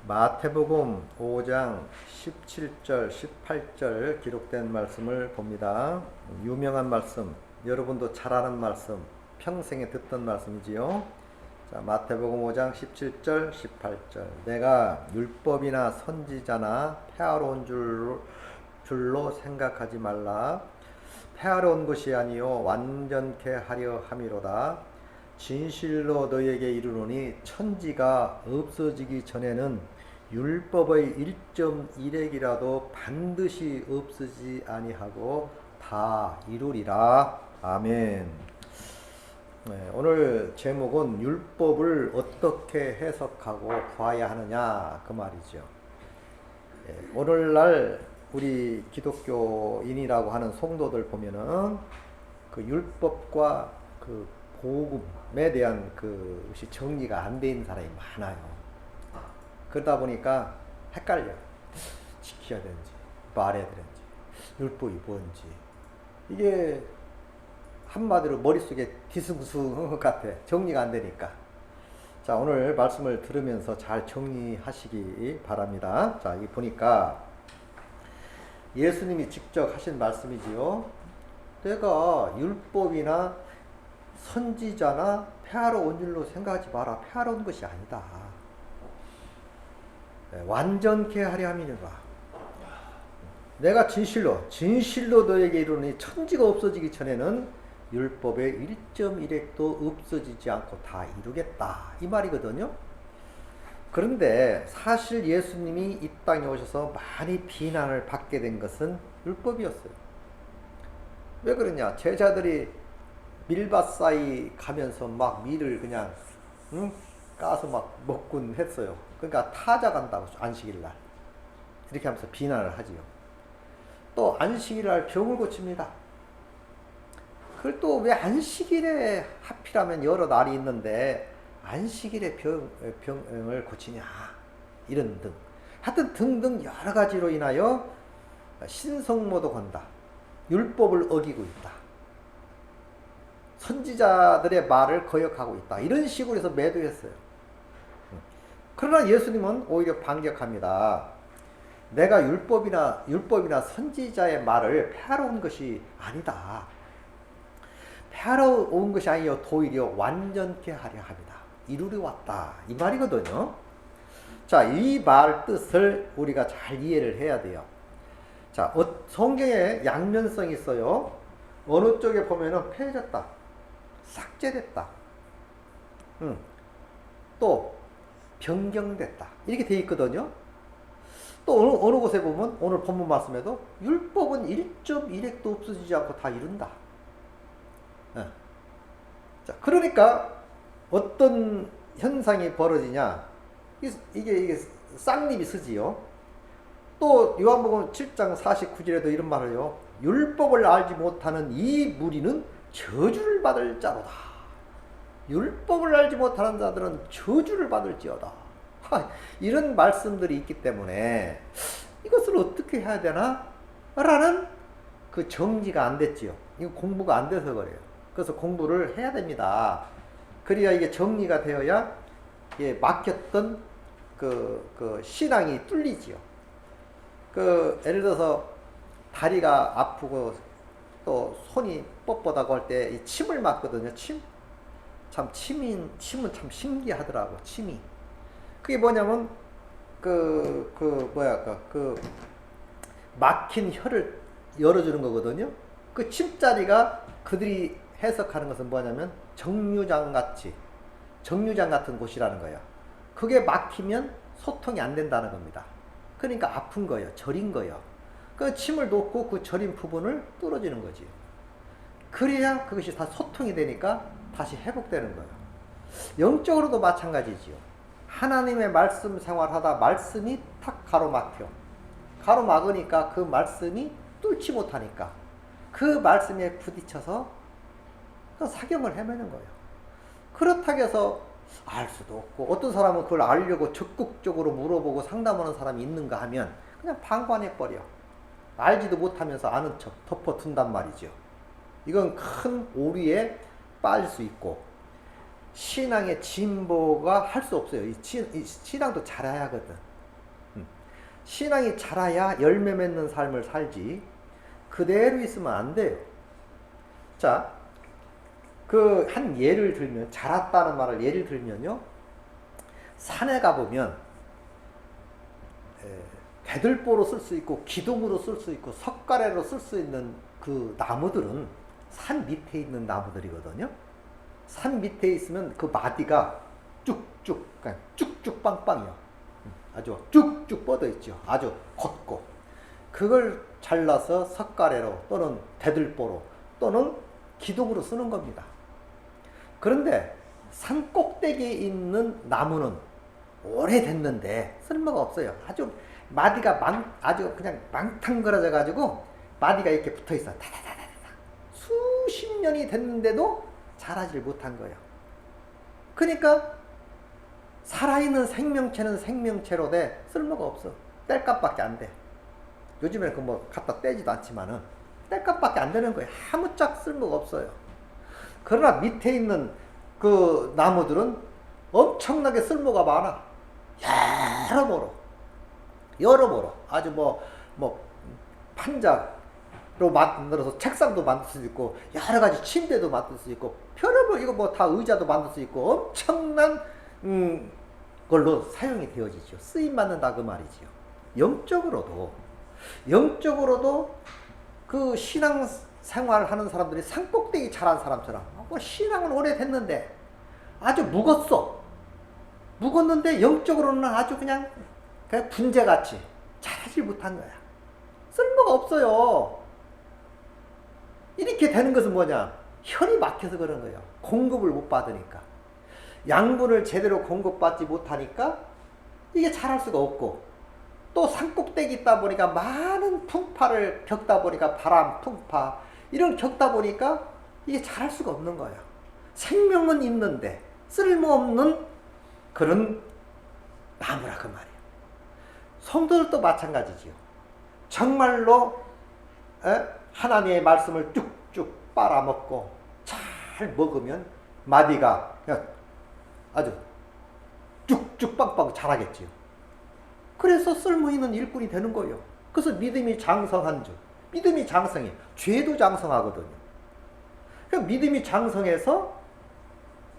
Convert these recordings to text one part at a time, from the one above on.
마태복음 5장 17절, 18절 기록된 말씀을 봅니다. 유명한 말씀, 여러분도 잘 아는 말씀, 평생에 듣던 말씀이지요. 자, 마태복음 5장 17절, 18절. 내가 율법이나 선지자나 폐하러 줄로 생각하지 말라. 폐하러 온 것이 아니요 완전케 하려 함이로다. 진실로 너에게 이르노니 천지가 없어지기 전에는 율법의 1.1핵이라도 반드시 없어지지 아니하고 다 이루리라. 아멘. 네, 오늘 제목은 율법을 어떻게 해석하고 봐야 하느냐 그 말이죠. 네, 오늘날 우리 기독교인이라고 하는 성도들 보면은 그 율법과 그 복음에 대한 그것이 정리가 안 돼 있는 사람이 많아요. 그러다 보니까 헷갈려. 지켜야 되는지 말해야 되는지 율법이 뭔지 이게 한마디로 머릿속에 뒤숭숭 같아. 정리가 안 되니까. 자, 오늘 말씀을 들으면서 잘 정리하시기 바랍니다. 자, 여기 보니까 예수님이 직접 하신 말씀이지요. 내가 율법이나 선지자나 폐하러 온 줄로 생각하지 마라. 폐하러 온 것이 아니다. 완전케 하려 함이니라. 내가 진실로 너에게 이르노니 천지가 없어지기 전에는 율법의 1.1핵도 없어지지 않고 다 이루겠다. 이 말이거든요. 그런데 사실 예수님이 이 땅에 오셔서 많이 비난을 받게 된 것은 율법이었어요. 왜 그러냐? 제자들이 밀밭 사이 가면서 막 밀을 그냥 까서 막 먹곤 했어요. 그러니까 타자 간다고 안식일날 이렇게 하면서 비난을 하지요. 또 안식일날 병을 고칩니다. 그걸 또 왜 안식일에 하필하면 여러 날이 있는데 안식일에 병을 고치냐 이런 등 하여튼 등등 여러 가지로 인하여 신성모도 건다. 율법을 어기고 있다. 선지자들의 말을 거역하고 있다. 이런 식으로 해서 매도했어요. 그러나 예수님은 오히려 반격합니다. 내가 율법이나 선지자의 말을 폐하러 온 것이 아니다. 폐하러 온 것이 아니요 도리어 완전케 하려 합니다. 이루려 왔다. 이 말이거든요. 자, 이 말 뜻을 우리가 잘 이해를 해야 돼요. 자, 성경에 양면성이 있어요. 어느 쪽에 보면은 폐해졌다. 삭제됐다. 또 변경됐다. 이렇게 돼 있거든요. 또 어느 곳에 보면 오늘 본문 말씀에도 율법은 1.1핵도 없어지지 않고 다 이룬다. 자, 그러니까 어떤 현상이 벌어지냐? 이게 쌍립이 쓰지요. 또 요한복음 7장 49절에도 이런 말을요. 율법을 알지 못하는 이 무리는 저주를 받을 자로다. 율법을 알지 못하는 자들은 저주를 받을지어다. 이런 말씀들이 있기 때문에 이것을 어떻게 해야 되나? 라는 그 정리가 안 됐지요. 이거 공부가 안 돼서 그래요. 그래서 공부를 해야 됩니다. 그래야 이게 정리가 되어야 막혔던 그 신앙이 뚫리지요. 예를 들어서 다리가 아프고 또 손이 뻣뻣하고 할 때 침을 맞거든요. 침은 참 신기하더라고. 침이. 그게 뭐냐면 막힌 혀를 열어주는 거거든요. 그 침자리가 그들이 해석하는 것은 뭐냐면 정류장 같은 곳이라는 거예요. 그게 막히면 소통이 안 된다는 겁니다. 그러니까 아픈 거예요. 저린 거예요. 그 침을 놓고 그 저린 부분을 뚫어주는 거지. 그래야 그것이 다 소통이 되니까 다시 회복되는 거예요. 영적으로도 마찬가지지요. 하나님의 말씀 생활하다 말씀이 탁 가로막혀. 가로막으니까 그 말씀이 뚫지 못하니까 그 말씀에 부딪혀서 사경을 헤매는 거예요. 그렇다고 해서 알 수도 없고 어떤 사람은 그걸 알려고 적극적으로 물어보고 상담하는 사람이 있는가 하면 그냥 방관해버려. 알지도 못하면서 아는 척 덮어둔단 말이죠. 이건 큰 오류에 빠질 수 있고 신앙의 진보가 할 수 없어요. 이 신앙도 잘해야 하거든. 신앙이 자라야 열매 맺는 삶을 살지 그대로 있으면 안 돼요. 자, 그 한 예를 들면, 자랐다는 말을 예를 들면요, 산에 가보면 대들보로 쓸 수 있고 기둥으로 쓸 수 있고 석가래로 쓸 수 있는 그 나무들은 산 밑에 있는 나무들이거든요. 산 밑에 있으면 그 마디가 쭉쭉, 그러니까 쭉쭉 빵빵이요. 아주 쭉쭉 뻗어 있죠. 아주 걷고. 그걸 잘라서 석가래로 또는 대들보로 또는 기둥으로 쓰는 겁니다. 그런데 산 꼭대기에 있는 나무는 오래됐는데 쓸모가 없어요. 아주 마디가 아주 그냥 망탕그러져 가지고 마디가 이렇게 붙어 있어. 다다다다다. 수십 년이 됐는데도 자라질 못한 거예요. 그러니까 살아있는 생명체는 생명체로 돼 쓸모가 없어. 뗄값밖에 안 돼. 요즘에는 그 뭐 갖다 떼지도 않지만은 뗄값밖에 안 되는 거예요. 아무짝 쓸모가 없어요. 그러나 밑에 있는 그 나무들은 엄청나게 쓸모가 많아. 여러모로 아주 뭐 판자로 만들어서 책상도 만들 수 있고 여러 가지 침대도 만들 수 있고 별의별 이거 뭐 다 의자도 만들 수 있고 엄청난 걸로 사용이 되어지죠. 쓰임 받는다 그 말이지요. 영적으로도 그 신앙 생활을 하는 사람들이 산꼭대기 자란 사람처럼 신앙은 오래됐는데 아주 묵었는데 영적으로는 아주 그냥 분재같이 자라질 못한 거야. 쓸모가 없어요. 이렇게 되는 것은 뭐냐? 혈이 막혀서 그런 거예요. 공급을 못 받으니까. 양분을 제대로 공급받지 못하니까 이게 자랄 수가 없고, 또 산꼭대기 있다 보니까 많은 풍파를 겪다 보니까 바람, 풍파 이런 겪다 보니까 이게 자랄 수가 없는 거예요. 생명은 있는데 쓸모없는 그런 나무라 그 말이에요. 성도들도 마찬가지지요. 정말로 하나님의 말씀을 쭉쭉 빨아먹고 잘 먹으면 마디가 그냥 아주 쭉쭉 빵빵 자라겠지요. 그래서 쓸모있는 일꾼이 되는 거예요. 그래서 믿음이 장성한 줄. 믿음이 장성해. 죄도 장성하거든요. 그러니까 믿음이 장성해서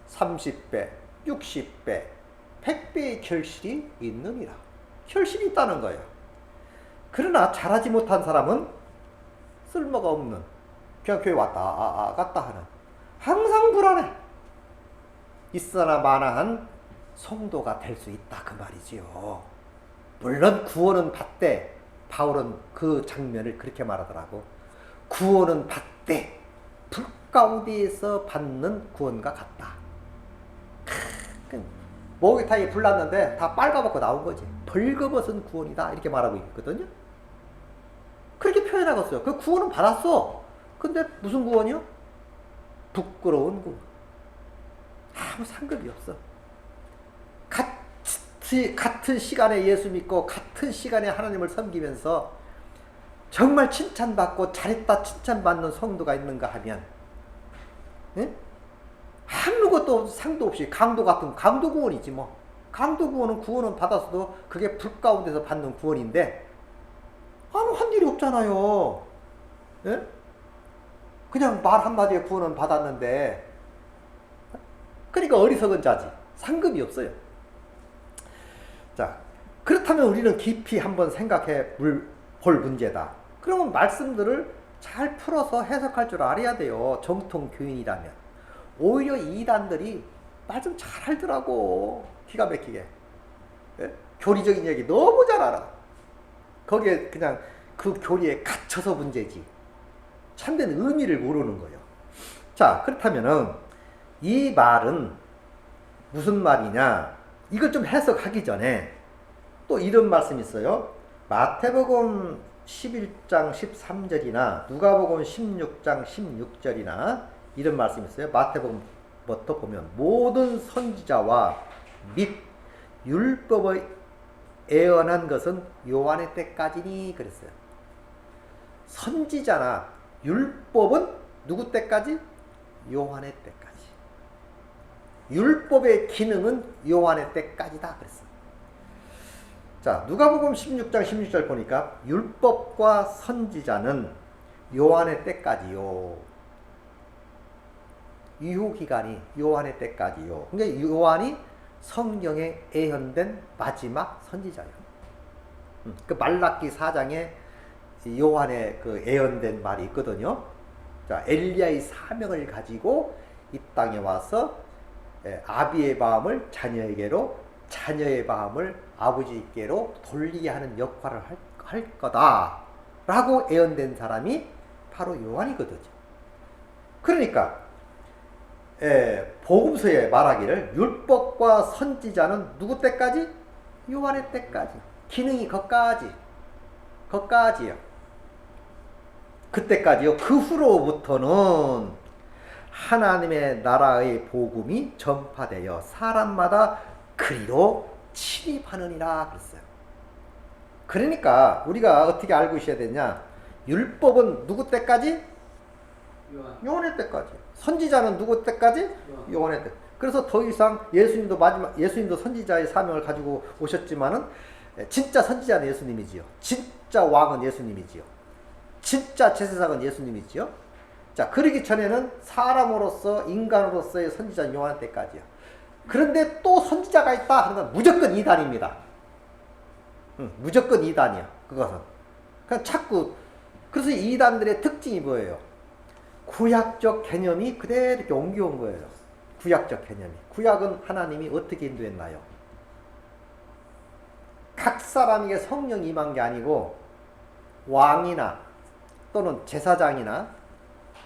30배, 60배, 100배의 결실이 있느니라. 결실이 있다는 거예요. 그러나 자라지 못한 사람은 쓸모가 없는, 그냥 교회 왔다 갔다 하는, 항상 불안해. 있으나 마나한 성도가 될 수 있다 그 말이지요. 물론 구원은 받되, 바울은 그 장면을 그렇게 말하더라고. 구원은 받되 불 가운데에서 받는 구원과 같다. 목욕탕에 불났는데 다 빨가벗고 나온 거지. 벌거벗은 구원이다 이렇게 말하고 있거든요. 그렇게 표현하고 있어요. 그 구원은 받았어. 근데 무슨 구원이요? 부끄러운 구원. 아무 상관이 없어. 같은 시간에 예수 믿고 같은 시간에 하나님을 섬기면서 정말 칭찬받고 잘했다 칭찬받는 성도가 있는가 하면, 예? 아무것도 상도 없이 강도 같은 강도 구원이지 뭐. 강도 구원은 구원은 받았어도 그게 불 가운데서 받는 구원인데 아무 한 일이 없잖아요. 예? 그냥 말 한마디에 구원은 받았는데, 그러니까 어리석은 자지. 상급이 없어요. 자, 그렇다면 우리는 깊이 한번 생각해 볼 문제다. 그러면 말씀들을 잘 풀어서 해석할 줄 알아야 돼요. 정통 교인이라면. 오히려 이단들이 말 좀 잘 알더라고. 기가 막히게. 예? 교리적인 얘기 너무 잘 알아. 거기에 그냥 그 교리에 갇혀서 문제지. 참된 의미를 모르는 거예요. 자, 그렇다면은 이 말은 무슨 말이냐? 이걸 좀 해석하기 전에 또 이런 말씀이 있어요. 마태복음 11장 13절이나 누가복음 16장 16절이나 이런 말씀이 있어요. 마태복음부터 보면 모든 선지자와 및 율법의 예언한 것은 요한의 때까지니 그랬어요. 선지자나 율법은 누구 때까지? 요한의 때까지. 율법의 기능은 요한의 때까지다 그랬어요. 자, 누가복음 16장 16절 보니까 율법과 선지자는 요한의 때까지요. 유효기간이 요한의 때까지요. 그러니까 요한이 성경에 예언된 마지막 선지자예요. 그 말라기 4장에 요한의 그 예언된 말이 있거든요. 자, 엘리야의 사명을 가지고 이 땅에 와서 아비의 마음을 자녀에게로, 자녀의 마음을 아버지께로 돌리게 하는 역할을 할 거다 라고 예언된 사람이 바로 요한이거든요. 그러니까 복음서에 말하기를 율법과 선지자는 누구 때까지? 요한의 때까지. 기능이 거기까지요. 그때까지요. 그 후로부터는 하나님의 나라의 복음이 전파되어 사람마다 그리로 침입하느니라 그랬어요. 그러니까 우리가 어떻게 알고 있어야 되냐? 율법은 누구 때까지? 요한의 때까지. 선지자는 누구 때까지? 요한의 때. 그래서 더 이상 예수님도 선지자의 사명을 가지고 오셨지만은 진짜 선지자는 예수님이지요. 진짜 왕은 예수님이지요. 진짜 제사장은 예수님이지요. 자, 그러기 전에는 사람으로서 인간으로서의 선지자는 요한 때까지요. 그런데 또 선지자가 있다 하면 무조건 이단입니다. 무조건 이단이야. 그것은. 그냥 자꾸 그래서 이단들의 특징이 뭐예요? 구약적 개념이 그대로 이렇게 옮겨온 거예요. 구약적 개념이. 구약은 하나님이 어떻게 인도했나요? 각 사람에게 성령이 임한 게 아니고 왕이나 또는 제사장이나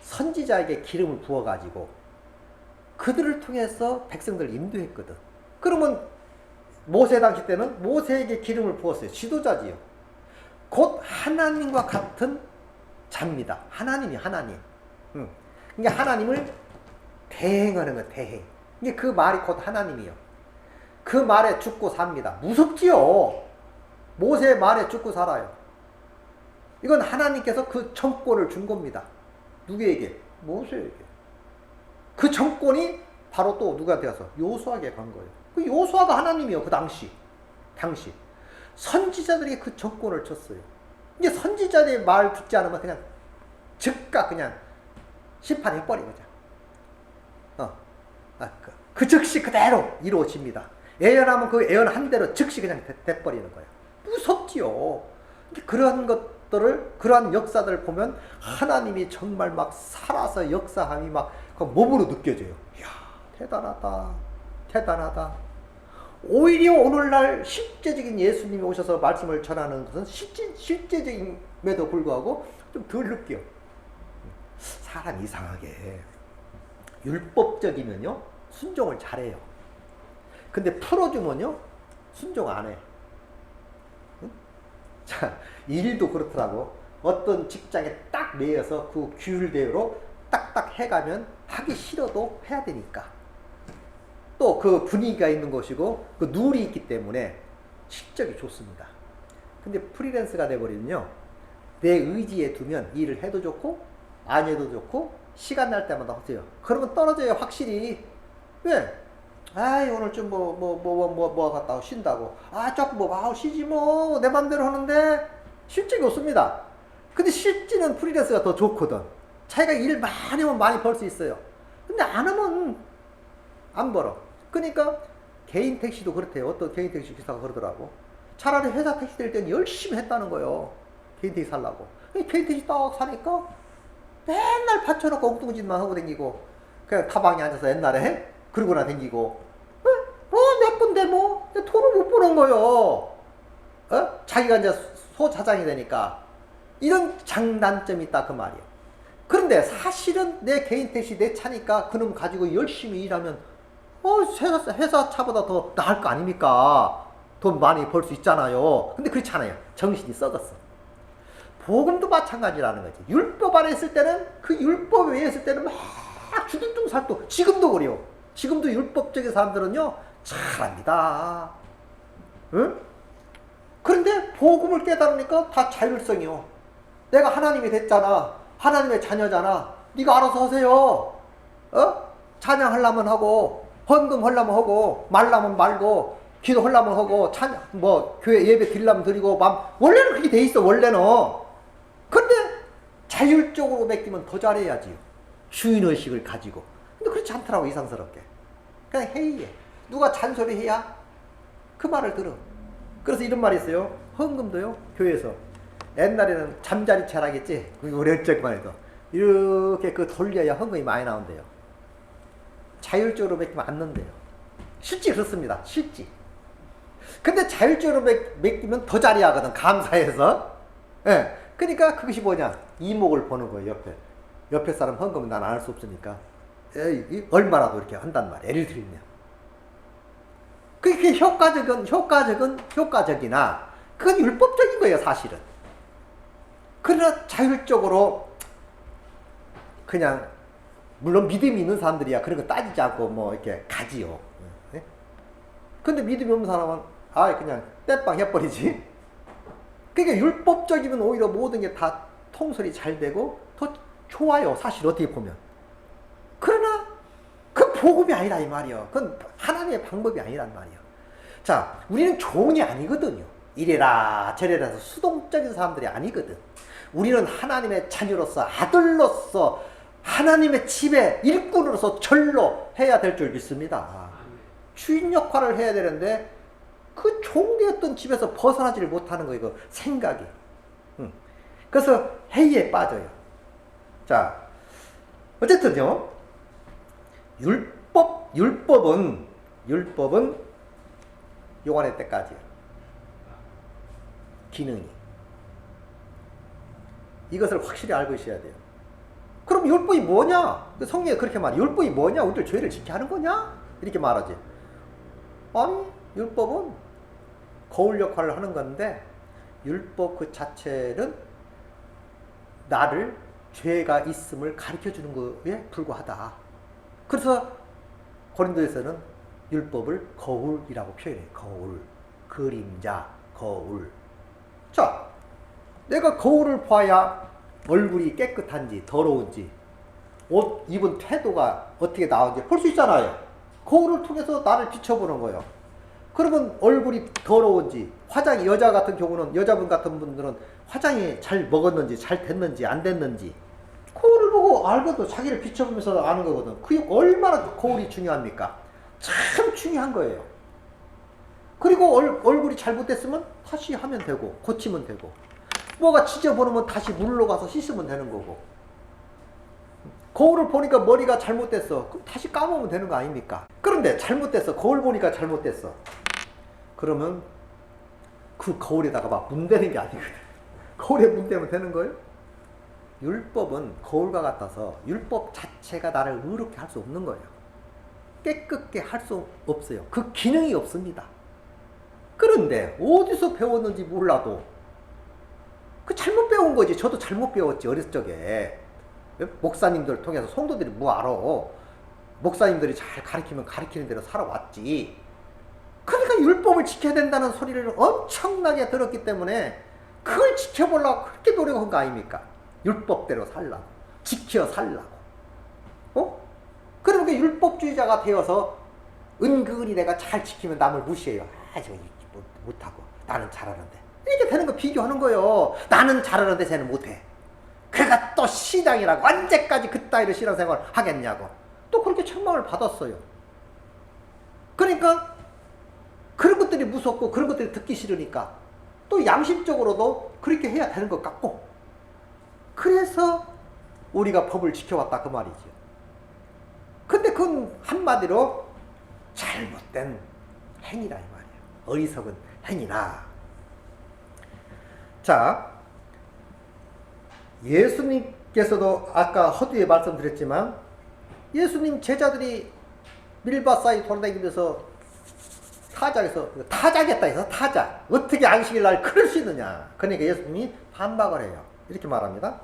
선지자에게 기름을 부어가지고 그들을 통해서 백성들을 인도했거든. 그러면 모세 당시 때는 모세에게 기름을 부었어요. 지도자지요. 곧 하나님과 같은 자입니다. 하나님이 하나님. 그러니까 하나님을 대행하는 거예요. 대행. 그 말이 곧 하나님이요. 그 말에 죽고 삽니다. 무섭지요. 모세의 말에 죽고 살아요. 이건 하나님께서 그 정권을 준 겁니다. 누구에게? 모세에게. 그 정권이 바로 또 누구한테 가서? 요수아에게 간 거예요. 그 요수아가 하나님이요. 그 당시. 선지자들에게 그 정권을 줬어요. 이제 선지자들의 말 듣지 않으면 그냥 즉각 그냥 심판해버린 거죠. 그 즉시 그대로 이루어집니다. 예언하면 그 예언한 대로 즉시 그냥 돼버리는 거예요. 무섭지요. 그러한 것들을, 그러한 역사들을 보면 하나님이 정말 막 살아서 역사함이 막 그 몸으로 느껴져요. 이야, 대단하다. 오히려 오늘날 실제적인 예수님이 오셔서 말씀을 전하는 것은 실제적임에도 불구하고 좀 덜 느껴요. 사람 이상하게 율법적이면요 순종을 잘해요. 근데 풀어주면요 순종 안 해. 응? 자, 일도 그렇더라고. 어떤 직장에 딱 매여서 그 규율대로 딱딱 해가면 하기 싫어도 해야 되니까. 또 그 분위기가 있는 것이고 그 룰이 있기 때문에 실적이 좋습니다. 근데 프리랜서가 돼버리면요 내 의지에 두면 일을 해도 좋고 안 해도 좋고 시간 날 때마다 하세요. 그러면 떨어져요 확실히. 왜? 아이 오늘 좀 뭐 갔다 쉰다고. 조금 쉬지 뭐 내 맘대로 하는데 실적이 없습니다. 근데 실지는 프리랜서가 더 좋거든. 자기가 일 많이 하면 많이 벌 수 있어요. 근데 안 하면 안 벌어. 그러니까 개인 택시도 그렇대요. 어떤 개인 택시 기사가 그러더라고. 차라리 회사 택시 될 때는 열심히 했다는 거예요. 개인 택시 살라고. 개인 택시 딱 사니까 맨날 받쳐놓고 엉뚱짓만 하고 다니고 그냥 타방에 앉아서 옛날에 그러고나 다니고 내건데 뭐 돈을 못 버는 거요. 자기가 이제 소차장이 되니까 이런 장단점이 있다 그 말이에요. 그런데 사실은 내 개인 택시 내 차니까 그놈 가지고 열심히 일하면 회사 차보다 더 나을 거 아닙니까? 돈 많이 벌 수 있잖아요. 근데 그렇지 않아요. 정신이 썩었어. 복음도 마찬가지라는 거지. 율법 안에 있을 때는 그 율법 외에 있을 때는 막 주둥둥살도 지금도 그래요. 지금도 율법적인 사람들은요 잘합니다. 응? 그런데 복음을 깨달으니까 다 자율성이요. 내가 하나님이 됐잖아. 하나님의 자녀잖아. 네가 알아서 하세요. 찬양하려면 하고 헌금 하려면 하고 말라면 말고 기도하려면 하고 교회 예배 드리려면 드리고 원래는 그렇게 돼 있어. 원래는. 근데 자율적으로 맡기면 더 잘해야지요. 주인의식을 가지고. 근데 그렇지 않더라고. 이상스럽게. 그냥 회의해. 누가 잔소리해야 그 말을 들어. 그래서 이런 말이 있어요. 헌금도요. 교회에서 옛날에는 잠자리 채라겠지. 우리 어쩔만 해도 이렇게 돌려야 헌금이 많이 나온대요. 자율적으로 맡기면 안 넣는데요. 실제 그렇습니다. 실제. 근데 자율적으로 맡기면 더 잘해야 하거든. 감사해서. 예. 그러니까 그것이 뭐냐. 이목을 보는 거예요. 옆에 사람 헌금은 난 안 할 수 없으니까. 얼마라도 이렇게 한단 말이에요. 예를 들면. 그게 효과적이나 그건 율법적인 거예요. 사실은. 그러나 자율적으로 그냥 물론 믿음이 있는 사람들이야 그런 거 따지지 않고 이렇게 가지요. 네? 근데 믿음이 없는 사람은 그냥 떼빵 해버리지. 그러니까 율법적이면 오히려 모든 게 다 통솔이 잘 되고 더 좋아요. 사실 어떻게 보면. 그러나 그 복음이 아니라 이 말이요. 그건 하나님의 방법이 아니란 말이요. 자, 우리는 종이 아니거든요. 이래라 저래라 해서 수동적인 사람들이 아니거든. 우리는 하나님의 자녀로서 아들로서 하나님의 집의 일꾼으로서 절로 해야 될 줄 믿습니다. 주인 역할을 해야 되는데 그 종되었던 집에서 벗어나지를 못하는 거예요. 그 생각이. 그래서 회의에 빠져요. 자, 어쨌든요. 율법은 요한의 때까지요. 기능이. 이것을 확실히 알고 있어야 돼요. 그럼 율법이 뭐냐? 성경에 그렇게 말해. 율법이 뭐냐? 우리들 죄를 지켜야 하는 거냐? 이렇게 말하지. 아니, 율법은 거울 역할을 하는 건데 율법 그 자체는 나를 죄가 있음을 가르쳐주는 거에 불과하다. 그래서 고린도에서는 율법을 거울이라고 표현해요. 거울, 그림자, 거울. 자, 내가 거울을 봐야 얼굴이 깨끗한지 더러운지 옷 입은 태도가 어떻게 나오는지 볼 수 있잖아요. 거울을 통해서 나를 비춰보는 거예요. 그러면 얼굴이 더러운지 화장이 여자분 같은 분들은 화장이 잘 먹었는지 잘 됐는지 안 됐는지 거울을 보고 알거든. 자기를 비춰보면서 아는 거거든. 그게 얼마나 거울이 중요합니까? 참 중요한 거예요. 그리고 얼굴이 잘못됐으면 다시 하면 되고 고치면 되고 뭐가 지저분하면 다시 물로 가서 씻으면 되는 거고 거울을 보니까 머리가 잘못됐어. 그럼 다시 감으면 되는 거 아닙니까? 그런데 잘못됐어. 거울 보니까 잘못됐어. 그러면 그 거울에다가 막 문대는 게 아니거든. 거울에 문대면 되는 거예요? 율법은 거울과 같아서 율법 자체가 나를 의롭게 할 수 없는 거예요. 깨끗게 할 수 없어요. 그 기능이 없습니다. 그런데 어디서 배웠는지 몰라도 그 잘못 배운 거지. 저도 잘못 배웠지. 어렸을 적에. 목사님들 통해서 성도들이 뭐 알아. 목사님들이 잘 가르치면 가르치는 대로 살아왔지. 그러니까 율법을 지켜야 된다는 소리를 엄청나게 들었기 때문에 그걸 지켜보려고 그렇게 노력한 거 아닙니까? 율법대로 살라고. 지켜 살라고. 그러니까 율법주의자가 되어서 은근히 내가 잘 지키면 남을 무시해요. 저거 못하고 나는 잘하는데. 이렇게 되는 거 비교하는 거예요. 나는 잘하는데 쟤는 못해. 그가 또 신앙이라고 언제까지 그따위로 신앙생활을 하겠냐고 또 그렇게 책망을 받았어요. 그러니까 그런 것들이 무섭고 그런 것들이 듣기 싫으니까 또 양심적으로도 그렇게 해야 되는 것 같고 그래서 우리가 법을 지켜왔다 그 말이죠. 근데 그건 한마디로 잘못된 행위라 이 말이에요. 어리석은 행위라. 자, 예수님께서도 아까 허두에 말씀드렸지만 예수님 제자들이 밀밭 사이 돌아다니면서 타작했다 해서 타작. 어떻게 안식일 날 그럴 수 있느냐. 그러니까 예수님이 반박을 해요. 이렇게 말합니다.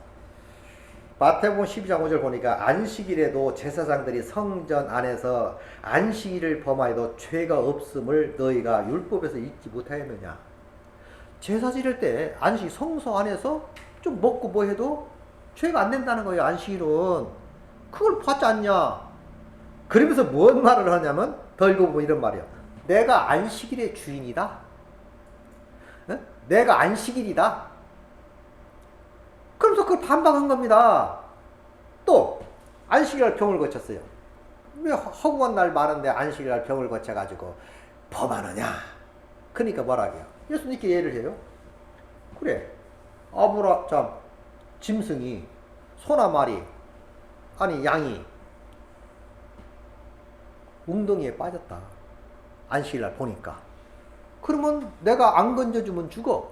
마태복음 12장 5절 보니까 안식일에도 제사장들이 성전 안에서 안식일을 범하여도 죄가 없음을 너희가 율법에서 잊지 못하였느냐. 제사 지낼 때 안식 성소 안에서 좀 먹고 뭐 해도 죄가 안 된다는 거예요. 안식일은. 그걸 봤지 않냐. 그러면서 뭔 말을 하냐면 더 읽어보면 이런 말이야. 내가 안식일의 주인이다. 어? 내가 안식일이다. 그러면서 그걸 반박한 겁니다. 또 안식일날 병을 고쳤어요. 왜 허구한 날 많은데 안식일날 병을 고쳐가지고 범하느냐. 그러니까 뭐라고요? 예수님께 예를 해요. 그래, 짐승이 소나 말이 아니 양이 웅덩이에 빠졌다. 안식일날 보니까. 그러면 내가 안 건져주면 죽어.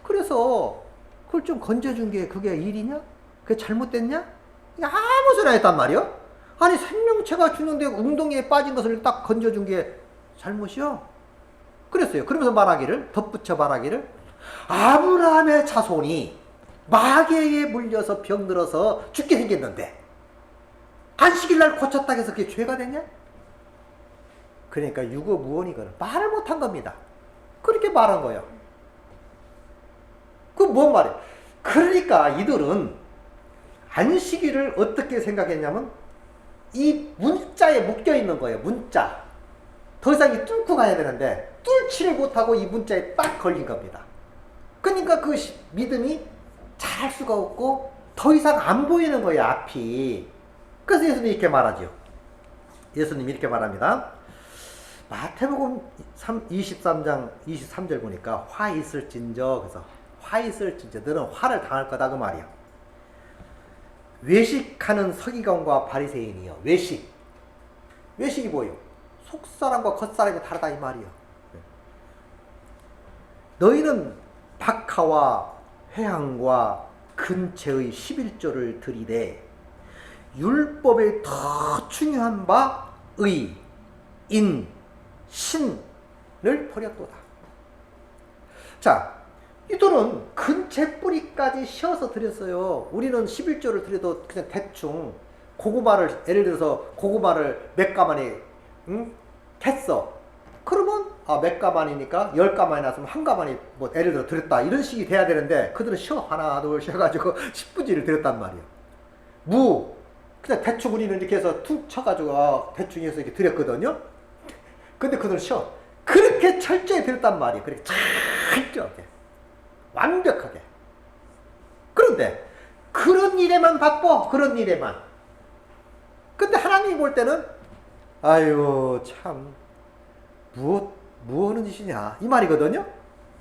그래서 그걸 좀 건져준 게 그게 일이냐? 그게 잘못됐냐? 아무 소리 안 했단 말이야. 아니 생명체가 죽는데 웅덩이에 빠진 것을 딱 건져준 게 잘못이요? 그랬어요. 그러면서 말하기를, 덧붙여 말하기를, 아브라함의 자손이 마귀에 물려서 병들어서 죽게 생겼는데 안식일날 고쳤다고 해서 그게 죄가 되냐? 그러니까 유고무원이거든. 말을 못한 겁니다. 그렇게 말한 거예요. 그 뭔 말이에요? 그러니까 이들은 안식일을 어떻게 생각했냐면 이 문자에 묶여 있는 거예요. 문자. 더 이상 이 뚫고 가야 되는데 뚫지를 못하고 이 문자에 딱 걸린 겁니다. 그러니까 그 믿음이 잘할 수가 없고 더 이상 안 보이는 거예요. 앞이. 그래서 예수님이 이렇게 말하죠. 예수님이 이렇게 말합니다. 마태복음 23장 23절 보니까 화 있을진저, 그래서 화 있을진저, 너는 화를 당할 거다 그 말이야. 외식하는 서기관과 바리새인이요. 외식이 뭐예요? 속사람과 겉사람이 다르다 이 말이야. 너희는 박하와 회향과 근체의 11조를 드리되 율법에 더 중요한 바 의, 인, 신을 버렸도다. 자, 이들은 근체 뿌리까지 씌어서 드렸어요. 우리는 11조를 드려도 그냥 대충 고구마를, 예를 들어서 고구마를 몇 가마니 캤어. 그러면 몇 가마니니까 10가마니 났으면 한 가마니 뭐 예를 들어 드렸다 이런 식이 돼야 되는데 그들은 하나 둘 쉬어가지고 10분지를 드렸단 말이에요. 무 그냥 대충 우리는 이렇게 해서 툭 쳐가지고 대충 해서 이렇게 드렸거든요. 근데 그들은 그렇게 철저히 드렸단 말이에요. 그렇게 철저하게 완벽하게. 그런데 그런 일에만 바빠. 그런 일에만. 근데 하나님이 볼 때는 아유 참 뭐 하는 짓이냐 이 말이거든요.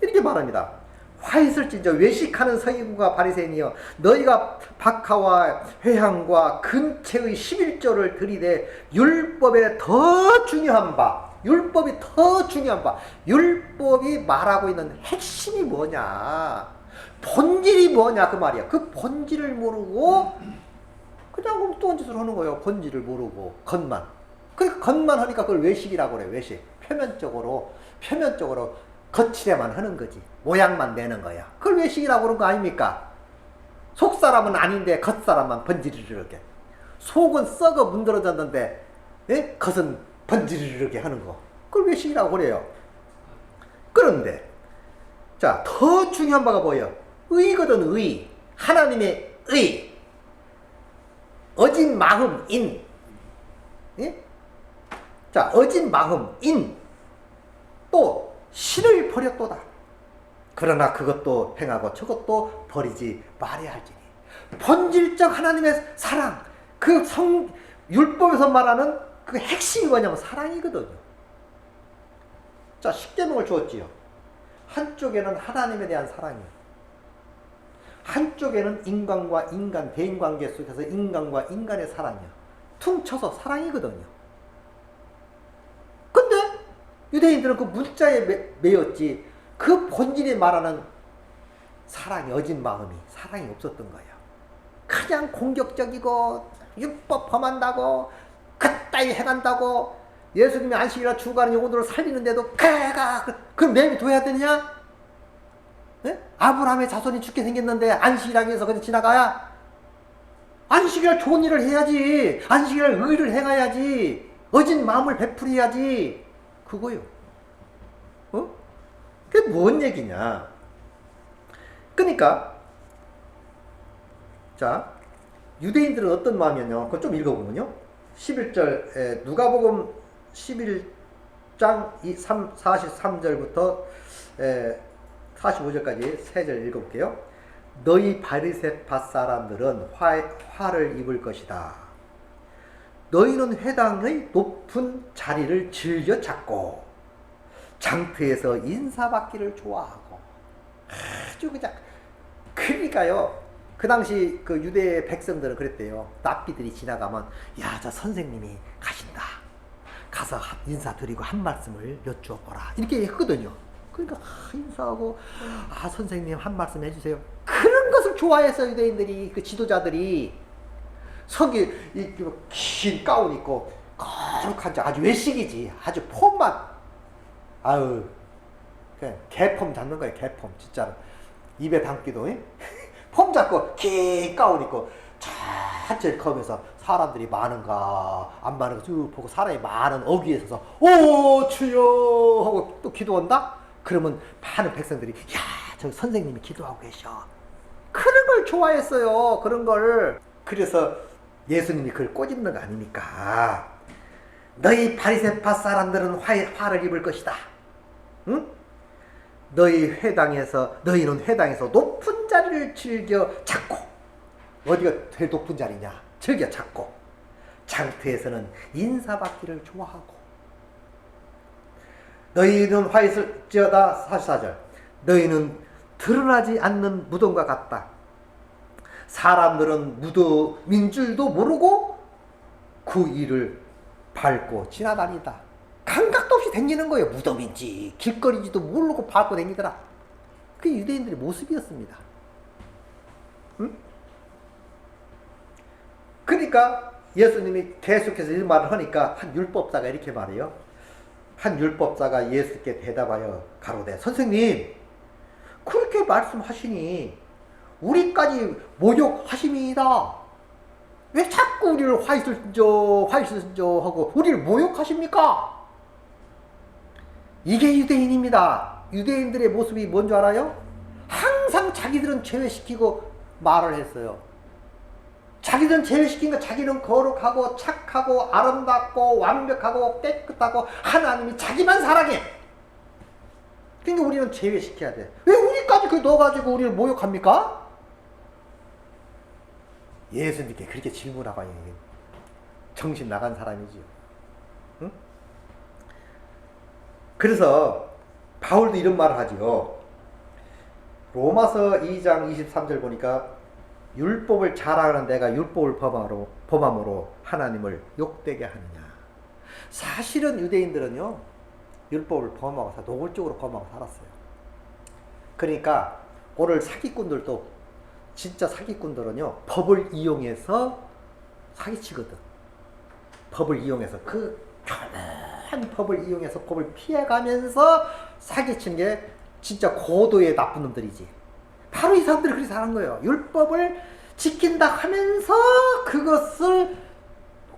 이렇게 말합니다. 화 있을진저 외식하는 서기관과 바리새인이여 너희가 박하와 회향과 근체의 11조를 드리되 율법에 더 중요한 바, 율법이 더 중요한 바, 율법이 말하고 있는 핵심이 뭐냐, 본질이 뭐냐 그 말이야. 그 본질을 모르고 그냥 엉뚱한 짓을 하는 거예요. 본질을 모르고 겉만. 그러니까 겉만 하니까 그걸 외식이라고 그래. 외식. 표면적으로 거칠에만 하는 거지. 모양만 내는 거야. 그걸 외식이라고 그런 거 아닙니까? 속사람은 아닌데 겉사람만 번지르르게. 속은 썩어 문드러졌는데 겉은 번지르르게 하는 거. 그걸 외식이라고 그래요. 그런데 자, 더 중요한 바가 뭐예요? 의거든. 의. 하나님의 의. 어진 마음 인. 예? 자, 어진 마음 인. 또 신을 버렸도다. 그러나 그것도 행하고 저것도 버리지 말아야 할지니. 본질적 하나님의 사랑, 그 율법에서 말하는 그 핵심이 뭐냐면 사랑이거든요. 자, 십계명을 주었지요. 한쪽에는 하나님에 대한 사랑이요. 한쪽에는 인간과 인간, 대인관계 속에서 인간과 인간의 사랑이요. 퉁쳐서 사랑이거든요. 근데 유대인들은 그 문자에 매였지 그 본질이 말하는 사랑이, 어진 마음이 사랑이 없었던 거예요. 그냥 공격적이고 율법 범한다고 그따위 해간다고 예수님이 안식일날 죽어가는 영혼들을 살리는데도 그럼 내비 둬야 되냐? 네? 아브라함의 자손이 죽게 생겼는데 안식일하기 위해서 그냥 지나가야? 안식일날 좋은 일을 해야지. 안식일날 의를 행해야지. 어진 마음을 베풀어야지. 그거요. 그게 뭔 얘기냐? 그러니까 자, 유대인들은 어떤 마음이었냐? 그거 좀 읽어보면요. 11절 누가복음 11장 10장 43절부터 45절까지 세 절 읽어볼게요. 너희 바리새파 사람들은 화를 입을 것이다. 너희는 회당의 높은 자리를 즐겨 찾고 장터에서 인사받기를 좋아하고 아주 그냥 그러니까요. 그 당시 그 유대 백성들은 그랬대요. 납비들이 지나가면 야, 저 선생님이 가신다. 가서 인사드리고 한 말씀을 여쭈어보라. 이렇게 했거든요. 그러니까 인사하고 선생님 한 말씀 해주세요. 그런 것을 좋아해서 유대인들이 그 지도자들이 석이 긴 가운 입고 거룩한 아주 외식이지. 아주 폼만 아유 그냥 개폼 잡는 거예요. 개폼 진짜로 입에 담기도 폼 잡고 긴 가운 입고 천천히 걸으면서 사람들이 많은가 안 많은가 쭉 보고 사람이 많은 어귀에 서서 오 주여 하고 또 기도한다? 그러면 많은 백성들이 야 저 선생님이 기도하고 계셔. 그런 걸 좋아했어요. 그런 걸. 그래서 예수님이 그걸 꼬집는 거 아닙니까? 너희 바리새파 사람들은 화를 입을 것이다. 응? 너희는 회당에서 높은 자리를 즐겨 찾고, 어디가 제일 높은 자리냐? 즐겨 찾고, 장터에서는 인사받기를 좋아하고, 너희는 화 있을지어다 44절. 너희는 드러나지 않는 무덤과 같다. 사람들은 무덤인 줄도 모르고 그 일을 밟고 지나다니다. 감각도 없이 다니는 거예요. 무덤인지 길거리인지도 모르고 밟고 다니더라. 그게 유대인들의 모습이었습니다. 응? 그러니까 예수님이 계속해서 이 말을 하니까 한 율법사가 이렇게 말해요. 한 율법사가 예수께 대답하여 가로되 선생님 그렇게 말씀하시니 우리까지 모욕하심이다. 왜 자꾸 우리를 화있을저 하고 우리를 모욕하십니까? 이게 유대인입니다. 유대인들의 모습이 뭔지 알아요? 항상 자기들은 제외시키고 말을 했어요. 자기들은 제외시킨 거 자기는 거룩하고 착하고 아름답고 완벽하고 깨끗하고 하나님이 자기만 사랑해. 그러니까 우리는 제외시켜야 돼. 왜 우리까지 그 넣어가지고 우리를 모욕합니까? 예수님께 그렇게 질문하고 정신 나간 사람이지요. 응? 그래서 바울도 이런 말을 하지요. 로마서 2장 23절 보니까 율법을 자랑하는 내가 율법을 범함으로 하나님을 욕되게 하느냐. 사실은 유대인들은요 율법을 범하고 노골적으로 범하고 살았어요. 그러니까 오늘 사기꾼들도 진짜 사기꾼들은요 법을 이용해서 사기치거든. 법을 이용해서 그 편한 법을 이용해서 법을 피해가면서 사기치는 게 진짜 고도의 나쁜 놈들이지. 바로 이 사람들이 그렇게 사는 거예요. 율법을 지킨다 하면서 그것을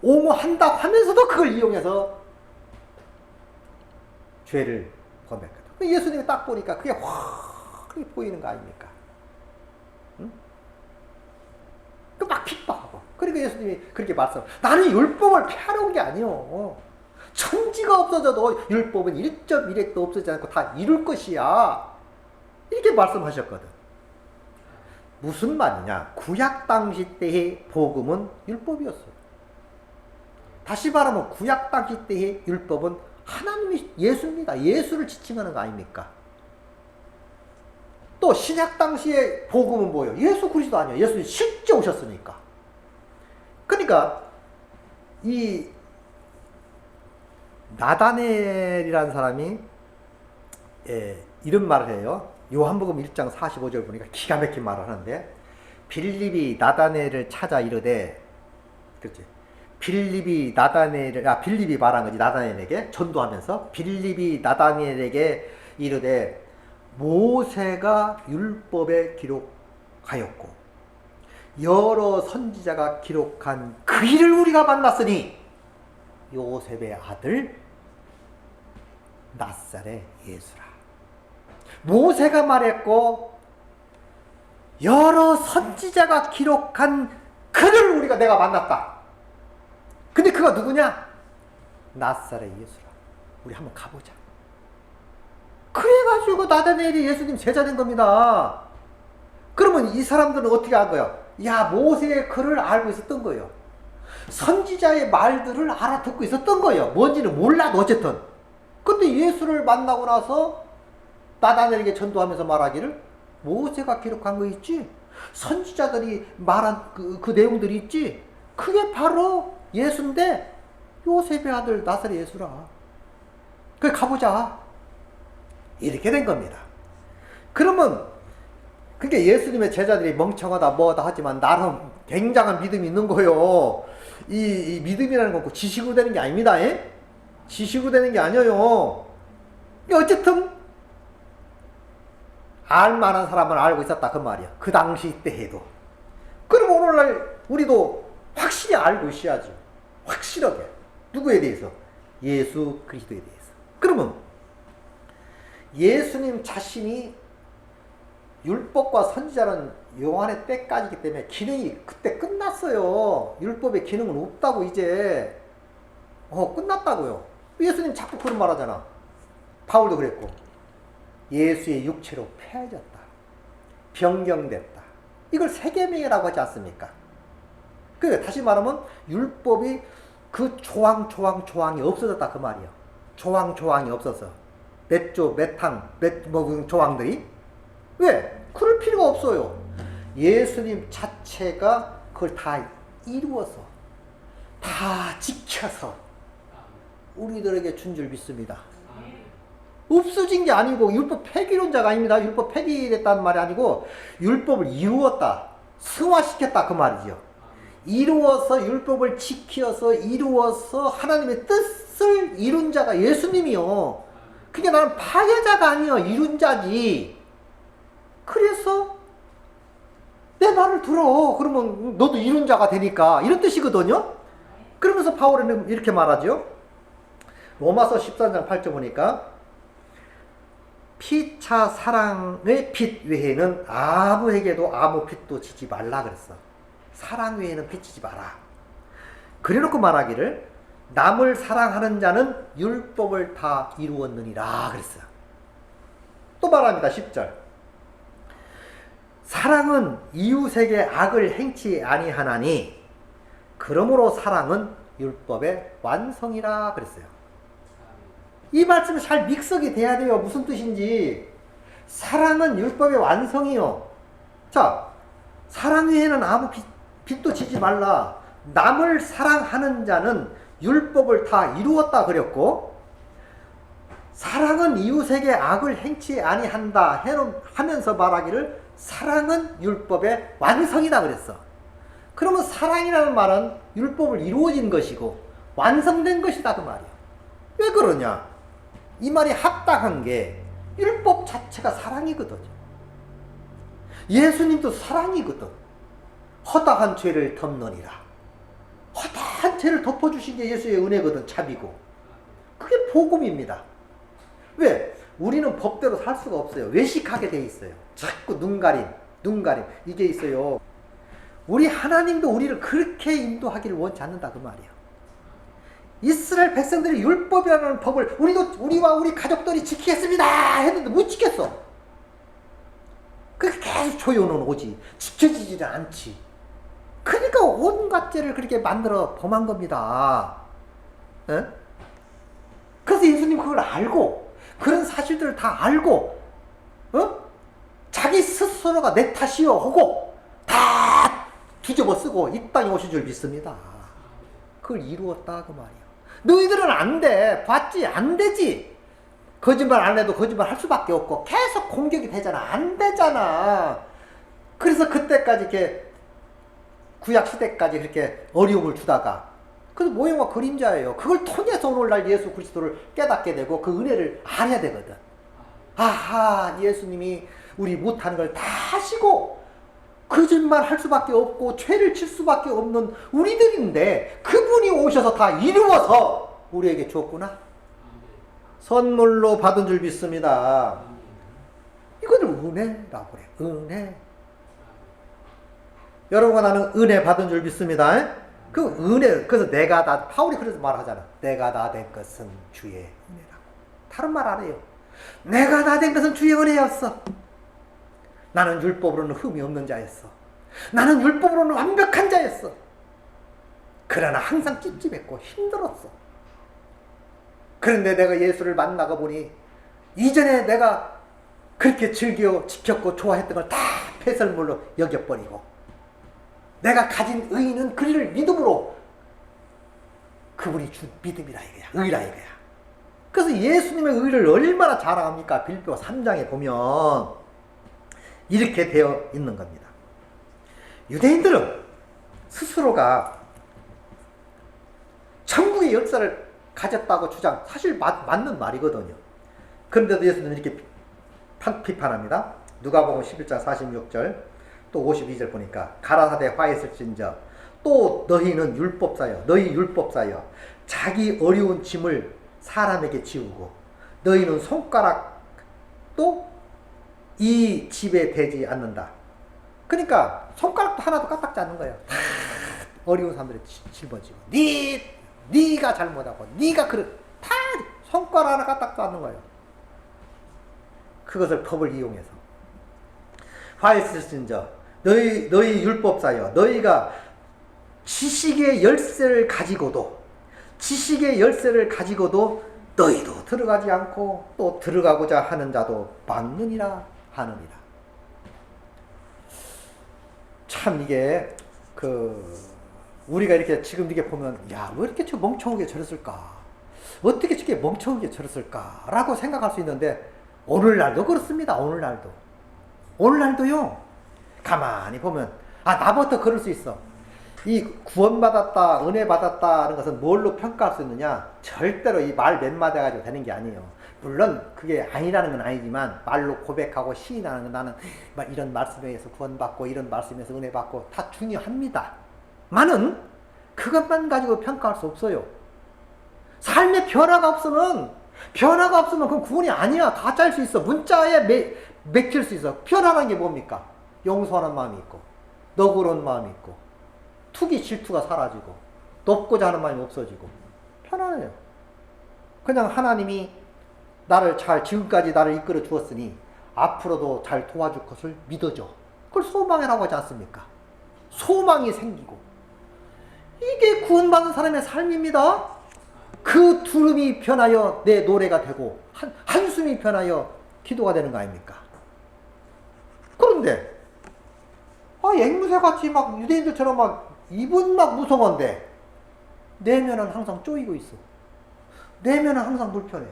옹호한다 하면서도 그걸 이용해서 죄를 범했거든. 예수님이 딱 보니까 그게 확 보이는 거 아닙니까? 응? 그 막 핍박하고. 그러니까 예수님이 그렇게 말씀. 나는 율법을 폐하러 온 게 아니요. 천지가 없어져도 율법은 1.1핵도 없어지지 않고 다 이룰 것이야. 이렇게 말씀하셨거든. 무슨 말이냐? 구약 당시 때의 복음은 율법이었어요. 다시 말하면 구약 당시 때의 율법은 하나님이 예수입니다. 예수를 지칭하는 거 아닙니까? 또 신약 당시의 복음은 뭐예요? 예수 그리스도 아니에요. 예수님이 실제 오셨으니까. 그러니까 이 나다넬이라는 사람이 이런 말을 해요. 요한복음 1장 45절 보니까 기가 막힌 말을 하는데 빌립이 나다넬을 찾아 이르되 그렇지. 빌립이 말한 거지. 나다넬에게 전도하면서 빌립이 나다넬에게 이르되 모세가 율법에 기록하였고 여러 선지자가 기록한 그 일을 우리가 만났으니 요셉의 아들 낫사렛 예수라. 모세가 말했고 여러 선지자가 기록한 그를 내가 만났다. 근데 그가 누구냐? 낫사렛 예수라. 우리 한번 가보자. 그래가지고 나다나엘이 예수님 제자 된 겁니다. 그러면 이 사람들은 어떻게 한 거야? 야, 모세의 글을 알고 있었던 거예요. 선지자의 말들을 알아듣고 있었던 거예요. 뭔지는 몰라도 어쨌든. 근데 예수를 만나고 나서 나다나엘에게 전도하면서 말하기를 모세가 기록한 거 있지? 선지자들이 말한 그 내용들이 있지? 그게 바로 예수인데 요셉의 아들 나사렛 예수라. 그래 가보자. 이렇게 된 겁니다. 그러면 그러니까 예수님의 제자들이 멍청하다 뭐하다 하지만 나름 굉장한 믿음이 있는 거예요. 이 믿음이라는 건 지식으로 되는 게 아닙니다. 예? 지식으로 되는 게 아니에요. 어쨌든 알만한 사람은 알고 있었다 그 말이야. 그 당시 때에도. 그럼 오늘날 우리도 확실히 알고 있어야죠. 확실하게. 누구에 대해서? 예수 그리스도에 대해서. 그러면 예수님 자신이 율법과 선지자는 요한의 때까지기 때문에 기능이 그때 끝났어요. 율법의 기능은 없다고 이제. 끝났다고요. 예수님 자꾸 그런 말 하잖아. 바울도 그랬고. 예수의 육체로 폐해졌다. 변경됐다. 이걸 세계명이라고 하지 않습니까? 그러니까 다시 말하면 율법이 그 조항이 없어졌다 그 말이에요. 조항이 없어서. 몇 조, 몇 항, 조항들이. 왜? 그럴 필요가 없어요. 예수님 자체가 그걸 다 이루어서, 다 지켜서 우리들에게 준 줄 믿습니다. 없어진 게 아니고 율법 폐기론자가 아닙니다. 율법 폐기됐다는 말이 아니고 율법을 이루었다. 승화시켰다 그 말이죠. 이루어서 율법을 지켜서 이루어서 하나님의 뜻을 이룬 자가 예수님이요. 그게 나는 파괴자가 아니야. 이룬 자지. 그래서 내 말을 들어. 그러면 너도 이룬 자가 되니까. 이런 뜻이거든요. 그러면서 바울은 이렇게 말하죠. 로마서 14장 8절 보니까 피차 사랑의 빛 외에는 아무에게도 아무 빛도 지지 말라 그랬어. 사랑 외에는 빛지지 마라. 그래놓고 말하기를 남을 사랑하는 자는 율법을 다 이루었느니라 그랬어. 또 말합니다. 10절. 사랑은 이웃에게 악을 행치 아니하나니 그러므로 사랑은 율법의 완성이라 그랬어요. 이 말씀이 잘 믹서기 돼야 돼요. 무슨 뜻인지. 사랑은 율법의 완성이요. 자, 사랑 외에는 아무 빛도 지지 말라. 남을 사랑하는 자는 율법을 다 이루었다 그랬고, 사랑은 이웃에게 악을 행치 아니한다 하면서 말하기를 사랑은 율법의 완성이다 그랬어. 그러면 사랑이라는 말은 율법을 이루어진 것이고 완성된 것이다 그 말이야. 왜 그러냐? 이 말이 합당한 게 율법 자체가 사랑이거든요. 예수님도 사랑이거든. 허다한 죄를 덮느니라. 허다한 죄를 덮어주신 게 예수의 은혜거든. 자비고. 그게 복음입니다. 왜? 우리는 법대로 살 수가 없어요. 외식하게 돼 있어요. 자꾸 눈가림 이게 있어요. 우리 하나님도 우리를 그렇게 인도하기를 원치 않는다 그 말이야. 이스라엘 백성들이 율법이라는 법을 우리와 우리 가족들이 지키겠습니다 했는데 못 지켰어. 그렇게 계속 조여는 오지 지켜지지는 않지. 그러니까 온갖 죄를 그렇게 만들어 범한 겁니다. 에? 그래서 예수님 그걸 알고 그런 사실들을 다 알고 자기 스스로가 내 탓이요 하고 다 뒤집어 쓰고 이 땅에 오신 줄 믿습니다. 그걸 이루었다 그 말이야. 너희들은 안 돼. 봤지? 안 되지. 거짓말 안 해도 거짓말 할 수밖에 없고 계속 공격이 되잖아. 안 되잖아. 그래서 그때까지 이렇게 구약 시대까지 그렇게 어려움을 주다가 그래서 모형과 그림자예요. 그걸 통해서 오늘날 예수 그리스도를 깨닫게 되고 그 은혜를 알아야 되거든. 아하, 예수님이 우리 못하는 걸 다 하시고 거짓말 할 수밖에 없고 죄를 칠 수밖에 없는 우리들인데 그분이 오셔서 다 이루어서 우리에게 줬구나. 선물로 받은 줄 믿습니다. 이거를 은혜라고 그래. 은혜. 여러분과 나는 은혜 받은 줄 믿습니다. 그 은혜, 그래서 내가 다, 바울이 그래서 말하잖아. 내가 다 된 것은 주의 은혜라. 다른 말 안 해요. 내가 나 된 것은 주의 은혜였어. 나는 율법으로는 흠이 없는 자였어. 나는 율법으로는 완벽한 자였어. 그러나 항상 찝찝했고 힘들었어. 그런데 내가 예수를 만나고 보니 이전에 내가 그렇게 즐겨 지켰고 좋아했던 걸 다 폐설물로 여겨버리고 내가 가진 의는 그를 믿음으로 그분이 준 믿음이라 이거야. 의라 이거야. 그래서 예수님의 의를 얼마나 자랑합니까? 빌립보 3장에 보면 이렇게 되어 있는 겁니다. 유대인들은 스스로가 천국의 역사를 가졌다고 주장, 사실 맞는 말이거든요. 그런데도 예수님은 이렇게 비판합니다. 누가복음 11장 46절 또 52절 보니까 가라사대 화했을진저 또 너희는 율법사여 너희 율법사여 자기 어려운 짐을 사람에게 지우고 너희는 손가락도 이 집에 대지 않는다. 그러니까 손가락도 하나도 까딱지 않는 거예요. 다 어려운 사람들이 짊어지고 네가 잘못하고 네가 다 손가락 하나 까딱지 않는 거예요. 그것을 법을 이용해서 화했을진저 너희 율법사여 너희가 지식의 열쇠를 가지고도 너희도 들어가지 않고 또 들어가고자 하는 자도 막느니라 하느니라. 참 이게 우리가 이렇게 지금 이렇게 보면 왜 이렇게 저 멍청하게 저랬을까? 어떻게 저렇게 멍청하게 저랬을까? 라고 생각할 수 있는데 오늘날도 그렇습니다. 오늘날도요. 가만히 보면 나부터 그럴 수 있어. 이 구원받았다, 은혜 받았다는 것은 뭘로 평가할 수 있느냐? 절대로 이 말 몇 마디 가지고 되는 게 아니에요. 물론 그게 아니라는 건 아니지만 말로 고백하고 시인하는 건 나는 이런 말씀에 의해서 구원받고 이런 말씀에서 은혜 받고 다 중요합니다. 많은 그것만 가지고 평가할 수 없어요. 삶의 변화가 없으면 그건 구원이 아니야. 다 짤 수 있어. 문자에 맥힐 수 있어. 변화라는 게 뭡니까? 용서하는 마음이 있고 너그러운 마음이 있고 투기 질투가 사라지고 돕고자 하는 마음이 없어지고 편안해요. 그냥 하나님이 지금까지 나를 이끌어 주었으니 앞으로도 잘 도와줄 것을 믿어줘. 그걸 소망이라고 하지 않습니까? 소망이 생기고 이게 구원받은 사람의 삶입니다. 그 두름이 변하여 내 노래가 되고 한숨이 변하여 기도가 되는 거 아닙니까? 그런데 앵무새같이 유대인들처럼 입은 무성한데 내면은 항상 쪼이고 있어. 내면은 항상 불편해.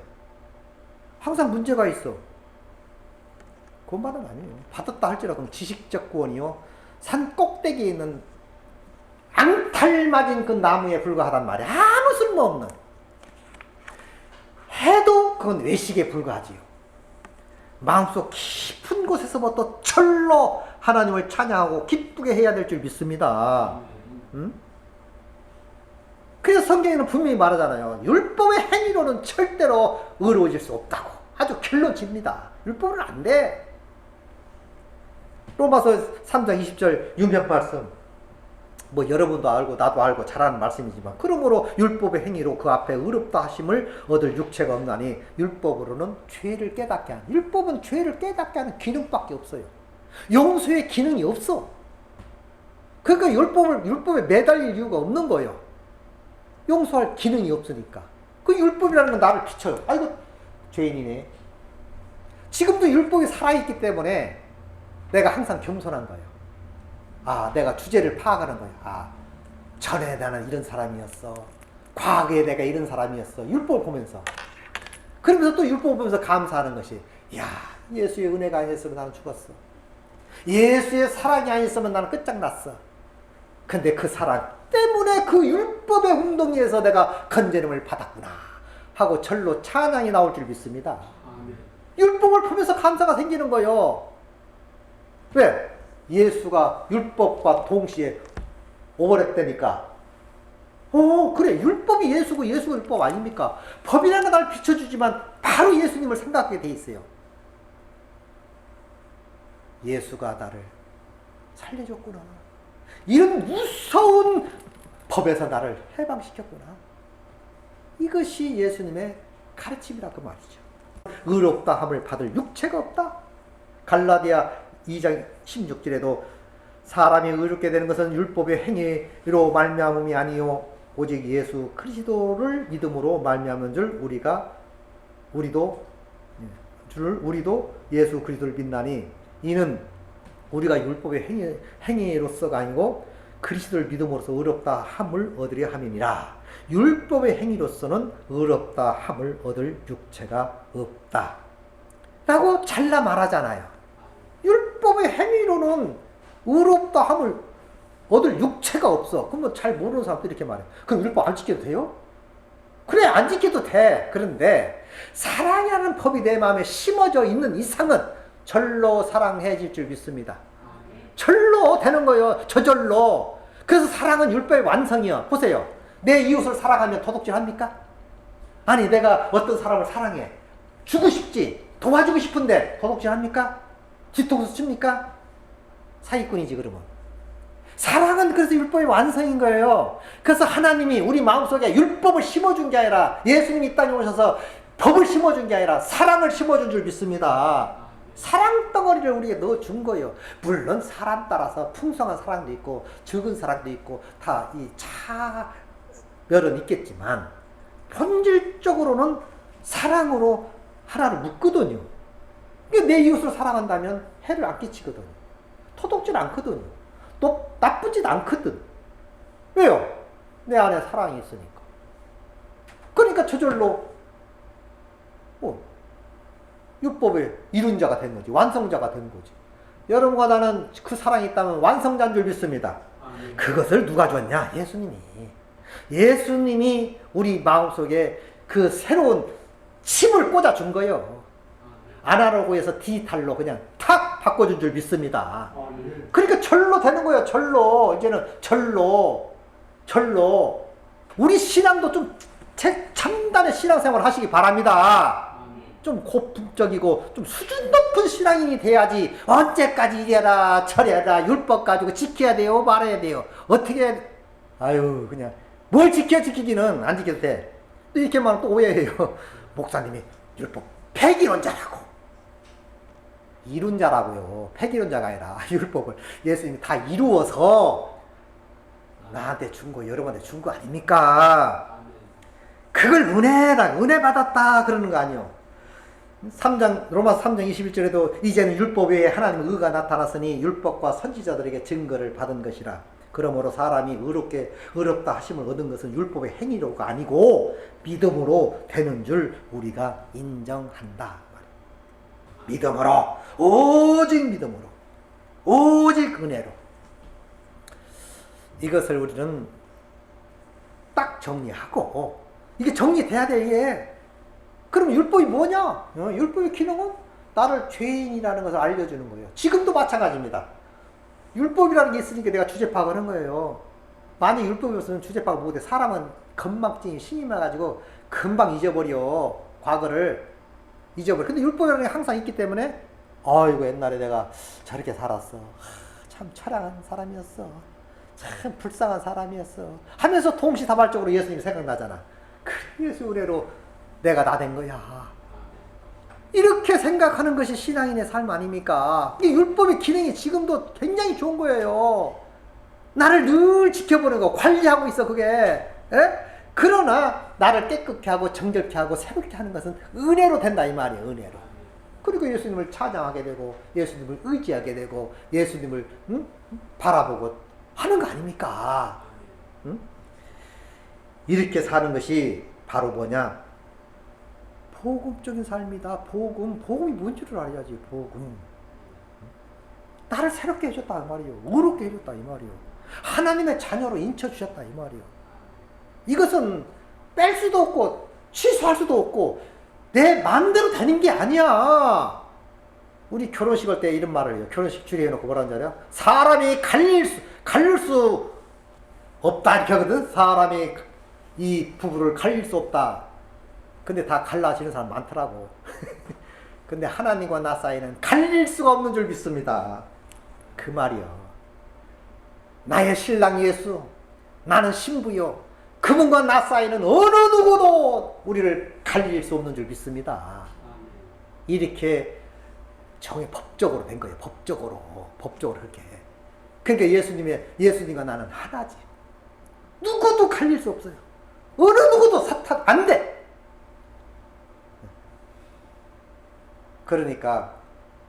항상 문제가 있어. 구원받은 아니에요. 받았다 할지라도 지식적 구원이요. 산 꼭대기에 있는 앙탈맞은 그 나무에 불과하단 말이야. 아무 쓸모없는. 해도 그건 외식에 불과하지요. 마음속 깊은 곳에서부터 철로 하나님을 찬양하고 기쁘게 해야 될 줄 믿습니다. 응? 그래서 성경에는 분명히 말하잖아요. 율법의 행위로는 절대로 의로워질 수 없다고. 아주 결론집니다. 율법은 안 돼. 로마서 3장 20절 유명 말씀. 여러분도 알고 나도 알고 잘 아는 말씀이지만 그러므로 율법의 행위로 그 앞에 의롭다 하심을 얻을 육체가 없나니 율법으로는 죄를 깨닫게 하는. 율법은 죄를 깨닫게 하는 기능밖에 없어요. 용서의 기능이 없어. 그러니까 율법에 매달릴 이유가 없는 거예요. 용서할 기능이 없으니까. 그 율법이라는 건 나를 비춰요. 아이고 죄인이네. 지금도 율법이 살아있기 때문에 내가 항상 겸손한 거예요. 내가 주제를 파악하는 거예요. 전에 나는 이런 사람이었어. 과거에 내가 이런 사람이었어. 율법을 보면서. 그러면서 또 율법을 보면서 감사하는 것이 예수의 은혜가 아니었으면 나는 죽었어. 예수의 사랑이 아니었으면 나는 끝장났어. 근데 그 사랑 때문에 그 율법의 웅덩이에서 내가 건져냄을 받았구나 하고 절로 찬양이 나올 줄 믿습니다. 율법을 보면서 감사가 생기는 거예요. 왜? 예수가 율법과 동시에 오버랩되니까 그래 율법이 예수고 예수가 율법 아닙니까? 법이라는 걸 날 비춰주지만 바로 예수님을 생각하게 돼 있어요. 예수가 나를 살려줬구나. 이런 무서운 법에서 나를 해방시켰구나. 이것이 예수님의 가르침이라 그 말이죠. 의롭다 함을 받을 육체가 없다. 갈라디아 2장 16절에도 사람이 의롭게 되는 것은 율법의 행위로 말미암음이 아니요 오직 예수 그리스도를 믿음으로 말미암은 줄 우리도 예수 그리스도를 믿나니 이는 우리가 율법의 행위로서가 아니고 그리스도를 믿음으로써 의롭다 함을 얻으려 함이니라. 율법의 행위로서는 의롭다 함을 얻을 육체가 없다 라고 잘라 말하잖아요. 율법의 행위로는 의롭다 함을 얻을 육체가 없어. 그러면 잘 모르는 사람들이 이렇게 말해요. 그럼 율법 안 지켜도 돼요? 그래, 안 지켜도 돼. 그런데 사랑이라는 법이 내 마음에 심어져 있는 이상은 절로 사랑해질 줄 믿습니다. 절로 되는 거예요. 저절로. 그래서 사랑은 율법의 완성이요. 보세요. 내 이웃을 사랑하면 도둑질 합니까? 아니, 내가 어떤 사람을 사랑해. 주고 싶지. 도와주고 싶은데 도둑질 합니까? 뒤통수 칩니까? 사기꾼이지, 그러면. 사랑은 그래서 율법의 완성인 거예요. 그래서 하나님이 우리 마음속에 율법을 심어준 게 아니라 예수님이 이 땅에 오셔서 법을 심어준 게 아니라 사랑을 심어준 줄 믿습니다. 사랑 덩어리를 우리에게 넣어준 거예요. 물론 사람 따라서 풍성한 사랑도 있고 적은 사랑도 있고 다 이 차별은 있겠지만 본질적으로는 사랑으로 하나를 묶거든요. 내 이웃을 사랑한다면 해를 안 끼치거든요. 토독질 않거든요. 또 나쁘지도 않거든. 왜요? 내 안에 사랑이 있으니까. 그러니까 저절로 율법의 이룬 자가 된 거지. 완성자가 된 거지. 여러분과 나는 그 사랑이 있다면 완성자인 줄 믿습니다. 그것을 누가 줬냐? 예수님이. 예수님이 우리 마음속에 그 새로운 칩을 꽂아준 거예요. 아날로그에서 디지털로 그냥 탁 바꿔준 줄 믿습니다. 그러니까 절로 되는 거예요. 절로. 이제는 절로. 우리 신앙도 좀 참단의 신앙생활을 하시기 바랍니다. 좀 고품적이고 좀 수준 높은 신앙인이 돼야지 언제까지 이래라 저래라 율법 가지고 지켜야 돼요 말아야 돼요. 어떻게 아유 그냥 뭘 지키기는 안 지켜도 돼. 또 이렇게 말하면 또 오해해요. 목사님이 율법 폐기론자라고. 이룬자라고요. 폐기론자가 아니라 율법을 예수님이 다 이루어서 나한테 준 거 여러분한테 준 거 아닙니까? 그걸 은혜 받았다 그러는 거 아니요. 로마서 3장 21절에도 이제는 율법 외에 하나님의 의가 나타났으니 율법과 선지자들에게 증거를 받은 것이라. 그러므로 사람이 의롭다 하심을 얻은 것은 율법의 행위로가 아니고 믿음으로 되는 줄 우리가 인정한다. 믿음으로, 오직 믿음으로, 오직 은혜로. 이것을 우리는 딱 정리하고 이게 정리돼야 돼. 이게. 그럼 율법이 뭐냐? 율법의 기능은 나를 죄인이라는 것을 알려주는 거예요. 지금도 마찬가지입니다. 율법이라는 게 있으니까 내가 주제 파악을 한 거예요. 만약 율법이 없으면 주제 파악을 못해. 사람은 건망증이 신이 나가지고 금방 잊어버려. 과거를 잊어버려. 근데 율법이라는 게 항상 있기 때문에 아이고 옛날에 내가 저렇게 살았어. 참 처량한 사람이었어. 참 불쌍한 사람이었어. 하면서 동시다발적으로 예수님이 생각나잖아. 그래서 은혜로 내가 나 된 거야. 이렇게 생각하는 것이 신앙인의 삶 아닙니까? 이 율법의 기능이 지금도 굉장히 좋은 거예요. 나를 늘 지켜보는 거, 관리하고 있어, 그게. 에? 그러나 나를 깨끗게 하고 정결케 하고 새롭게 하는 것은 은혜로 된다 이 말이에요. 은혜로. 그리고 예수님을 찬양하게 되고 예수님을 의지하게 되고 예수님을 바라보고 하는 거 아닙니까? 이렇게 사는 것이 바로 뭐냐? 복음적인 삶이다. 복음이 뭔지를 알아야지. 복음. 나를 새롭게 해줬다 이 말이에요. 의롭게 해줬다 이 말이에요. 하나님의 자녀로 인쳐주셨다 이 말이에요. 이것은 뺄 수도 없고 취소할 수도 없고 내 마음대로 되는 게 아니야. 우리 결혼식 할 때 이런 말을 해요. 결혼식 줄에 해놓고 뭐라는 줄 알아요? 사람이 갈릴 수 없다 이렇게 하거든. 사람이 이 부부를 갈릴 수 없다. 근데 다 갈라지는 사람 많더라고. 근데 하나님과 나 사이는 갈릴 수가 없는 줄 믿습니다. 그 말이요. 나의 신랑 예수, 나는 신부요. 그분과 나 사이는 어느 누구도 우리를 갈릴 수 없는 줄 믿습니다. 이렇게 법적으로 된 거예요. 법적으로 그렇게. 그러니까 예수님과 나는 하나지. 누구도 갈릴 수 없어요. 어느 누구도 사탄 안 돼. 그러니까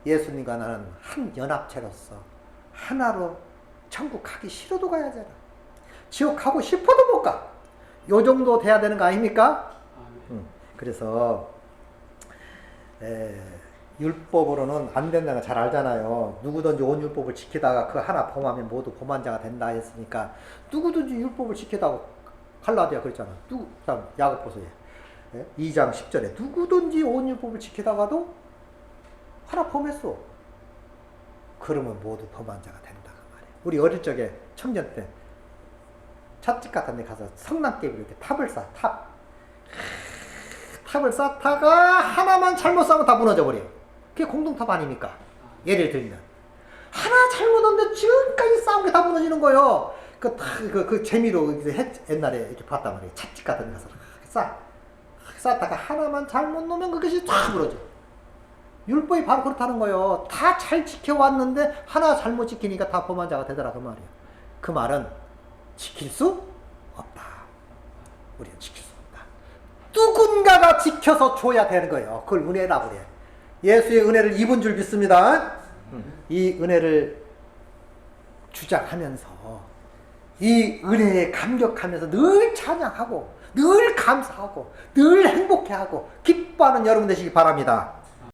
예수님과 나는 한 연합체로서 하나로 천국 가기 싫어도 가야 되나. 지옥 가고 싶어도 못 가. 요 정도 돼야 되는 거 아닙니까? 그래서 율법으로는 안 된다는 거 잘 알잖아요. 누구든지 온 율법을 지키다가 그 하나 범하면 모두 범한자가 된다 했으니까 누구든지 율법을 지키다가 갈라디아 그랬잖아. 야고보서에 2장 10절에 누구든지 온 율법을 지키다가도 하나 범했어. 그러면 모두 범한자가 된다 그 말이에요. 우리 어릴 적에 청년 때 찻집 같은 데 가서 성남개비로 이렇게 탑을 쌓아. 탑을 쌓다가 하나만 잘못 쌓으면 다 무너져 버려요. 그게 공동탑 아닙니까? 예를 들면 하나 잘못했는데 지금까지 쌓은 게 다 무너지는 거예요. 그 재미로 옛날에 이렇게 봤단 말이에요. 찻집 같은 데 가서 쌓다가 하나만 잘못 놓으면 그것이 쫙 무너져. 율법이 바로 그렇다는 거예요. 다 잘 지켜왔는데 하나 잘못 지키니까 다 범한자가 되더라 그 말이에요. 그 말은 지킬 수 없다. 우리는 지킬 수 없다. 누군가가 지켜서 줘야 되는 거예요. 그걸 은혜라고 그래. 예수의 은혜를 입은 줄 믿습니다. 이 은혜를 주장하면서 이 은혜에 감격하면서 늘 찬양하고 늘 감사하고 늘 행복해하고 기뻐하는 여러분 되시기 바랍니다.